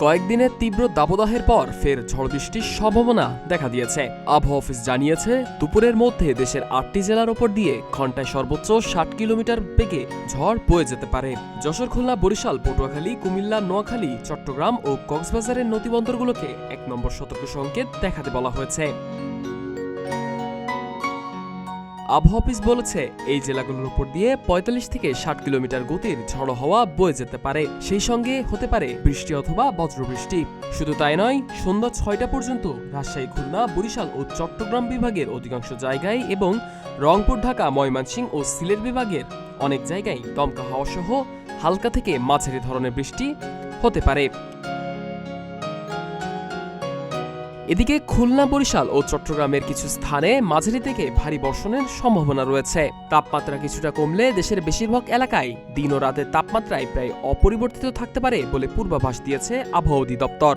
কয়েকদিনের তীব্র দাবদাহের পর ফের ঝড় বৃষ্টির সম্ভাবনা দেখা দিয়েছে। আবহাওয়া অফিস জানিয়েছে, দুপুরের মধ্যে দেশের ৮টি জেলার ওপর দিয়ে ঘন্টায় সর্বোচ্চ ৬০ কিলোমিটার বেগে ঝড় বয়ে যেতে পারে। যশোর, খুলনা, বরিশাল, পটুয়াখালী, কুমিল্লা, নোয়াখালী, চট্টগ্রাম ও কক্সবাজারের নদীবন্দরগুলোকে ১ নম্বর সতর্ক সংকেত দেখাতে বলা হয়েছে। আবহাওয়া অফিস বলেছে, এই জেলাগুলোর উপর দিয়ে ৪৫ থেকে ৬০ কিলোমিটার গতির ঝড়ো হাওয়া বয়ে যেতে পারে। সেই সঙ্গে হতে পারে বৃষ্টি অথবা বজ্রবৃষ্টি। শুধু তাই নয়, সন্ধ্যা ৬টা পর্যন্ত রাজশাহী, খুলনা, বরিশাল ও চট্টগ্রাম বিভাগের অধিকাংশ জায়গায় এবং রংপুর, ঢাকা, ময়মনসিংহ ও সিলেট বিভাগের অনেক জায়গায় দমকা হাওয়া সহ হালকা থেকে মাঝারি ধরনের বৃষ্টি হতে পারে। এদিকে খুলনা, বরিশাল ও চট্টগ্রামের কিছু স্থানে মাঝারি থেকে ভারী বর্ষণের সম্ভাবনা রয়েছে। তাপমাত্রা কিছুটা কমলে দেশের বেশিরভাগ এলাকায় দিন ও রাতের তাপমাত্রায় প্রায় অপরিবর্তিত থাকতে পারে বলে পূর্বাভাস দিয়েছে আবহাওয়া অধিদপ্তর।